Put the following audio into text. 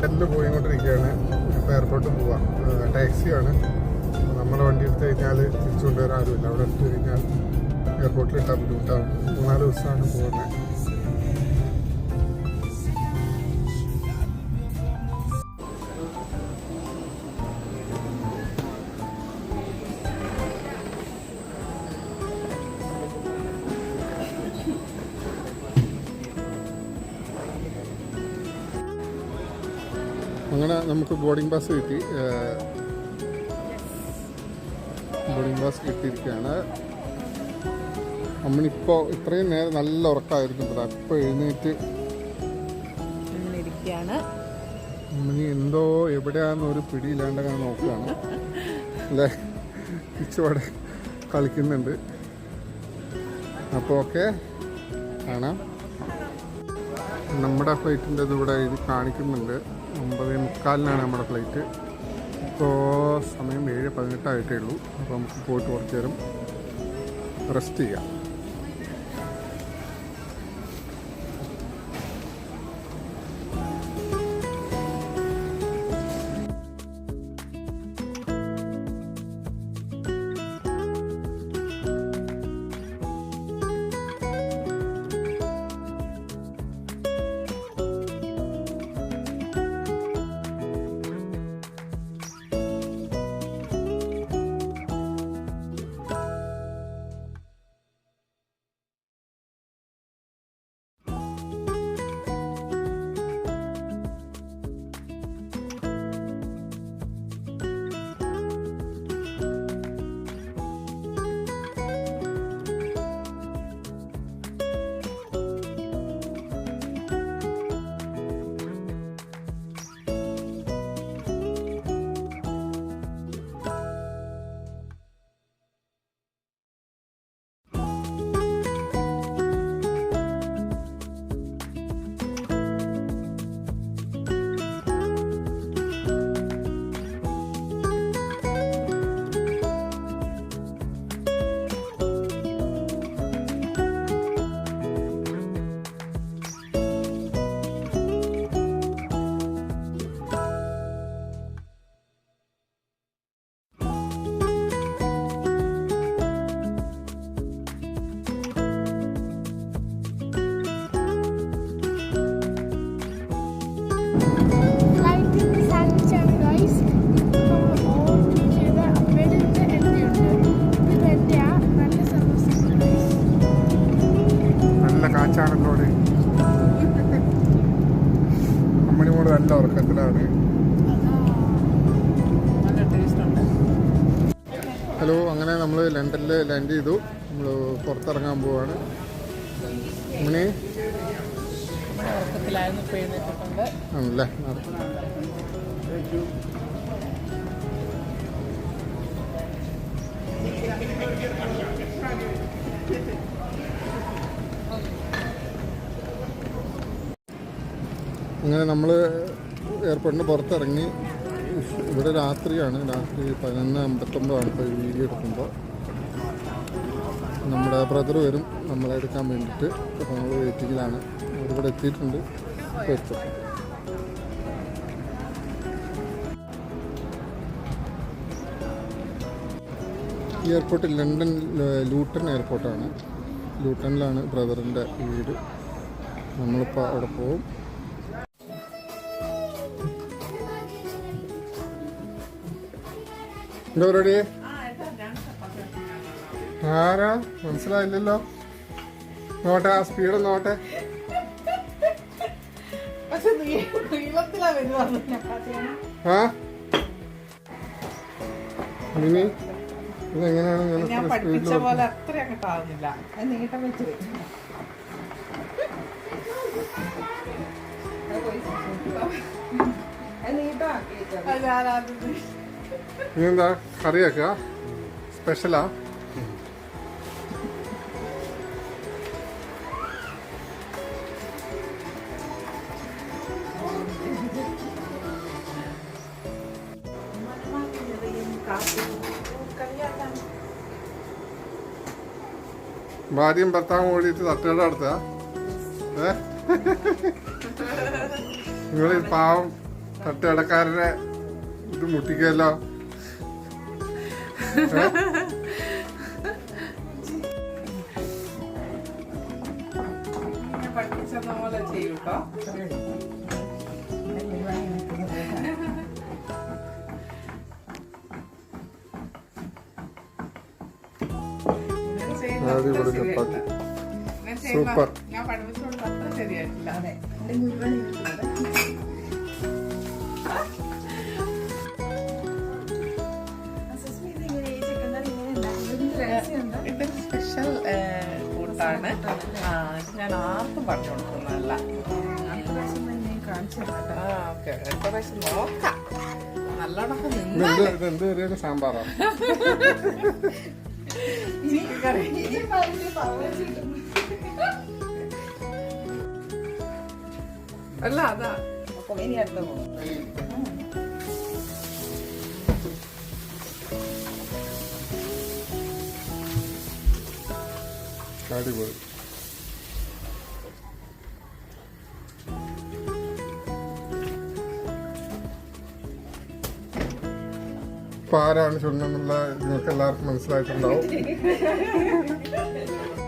ലണ്ടനിൽ പോയിക്കൊണ്ടിരിക്കുകയാണ്. ഇപ്പോൾ എയർപോർട്ടിൽ പോവാം. ടാക്സിയാണ്. നമ്മുടെ വണ്ടി എടുത്ത് കഴിഞ്ഞാൽ തിരിച്ചു കൊണ്ടുവരാൻ ആരുമില്ല. അവിടെ എടുത്തു കഴിഞ്ഞാൽ എയർപോർട്ടിൽ ഇട്ടാൽ ബുദ്ധിമുട്ടാവും. 3-4 ദിവസമാണ് പോകുന്നത്. അങ്ങനെ നമുക്ക് ബോർഡിംഗ് പാസ് കിട്ടി. ബോർഡിംഗ് പാസ് കിട്ടിയിരിക്കുകയാണ്. അമ്മണിപ്പോൾ ഇത്രയും നേരം നല്ല ഉറക്കമായിരിക്കും. ഇപ്പോൾ എഴുന്നേറ്റ് അമ്മണി എന്തോ എവിടെയാണെന്നൊരു പിടിയില്ലാണ്ട് ഞാൻ നോക്കുകയാണ് അല്ലേ. ഇച്ചോടെ കളിക്കുന്നുണ്ട്. അപ്പോൾ ഓക്കെ കാണാം. നമ്മുടെ ഫ്ലൈറ്റിൻ്റെ ഇതിവിടെ ഇത് കാണിക്കുന്നുണ്ട്. 9:45 നമ്മുടെ ഫ്ലൈറ്റ്. ഇപ്പോൾ സമയം 7:18 ആയിട്ടേ ഉള്ളൂ. അപ്പോൾ നമുക്ക് പോയിട്ട് കുറച്ച് നേരം റെസ്റ്റ് ചെയ്യാം. അമ്മണി മോള് നല്ല ഉറക്കത്തിലാണ്. ഹലോ, അങ്ങനെ നമ്മൾ ലണ്ടനിൽ ലാൻഡ് ചെയ്തു. നമ്മൾ പുറത്തിറങ്ങാൻ പോവാണ്. അമ്മണി ആണല്ലേ. അങ്ങനെ നമ്മൾ എയർപോർട്ടിന് പുറത്തിറങ്ങി. ഇവിടെ രാത്രിയാണ്. രാത്രി 11:59 ഇപ്പോൾ വീഡിയോ എടുക്കുമ്പോൾ. നമ്മുടെ ബ്രദർ വരും നമ്മളെ എടുക്കാൻ വേണ്ടിയിട്ട്. അപ്പോൾ നമ്മൾ വെയിറ്റിങ്ങിലാണ്. അവരിവിടെ എത്തിയിട്ടുണ്ട്. എത്തും. ഈ എയർപോർട്ട് ലണ്ടൻ ലൂട്ടൺ എയർപോർട്ടാണ്. ലൂട്ടണിലാണ് ബ്രദറിൻ്റെ വീട്. നമ്മളിപ്പോൾ അവിടെ പോകും. എന്താ പരിപാടി? ആരാ മനസ്സിലായില്ലല്ലോ. നോട്ടെ, ആ സ്പീഡ് നോട്ടെ. ആ മിനി, ഇതെങ്ങനെയാണ് ഇതെന്താ കറിയാക്കുക? സ്പെഷ്യലാ? ഭാര്യയും ഭർത്താവും ഓടിയിട്ട് തട്ടുകട നടത്തുക. നിങ്ങൾ പാവം തട്ടുകടക്കാരുടെ ഇത് മുട്ടിക്കല്ലോ. പഠിപ്പിച്ചെന്ന പോലെ ചെയ്യൂട്ടോ. അടിപൊളി ചപ്പാത്തി. സൂപ്പർ. ഞാൻ പഠിപ്പിച്ചോണ്ട് അത്ര ശരിയായിട്ടില്ല. ഇതൊരു സ്പെഷ്യൽ കൂട്ടാണ്. ഞാൻ ആർക്കും പറഞ്ഞു കൊടുക്കുന്നതല്ല. ഓക്കെ, അടുത്ത പ്രാവശ്യം നോക്കാം. നല്ലോണം എന്ത് സാമ്പാറോ? ചിക്കൻ കറി. അല്ല അതാ ഇനി അടുത്ത പോകും. അടിപൊളി. ഇപ്പൊ ആരാണ് ചുണ്ടെന്നുള്ള നിങ്ങൾക്ക് എല്ലാവർക്കും മനസ്സിലായിട്ടുണ്ടാവും.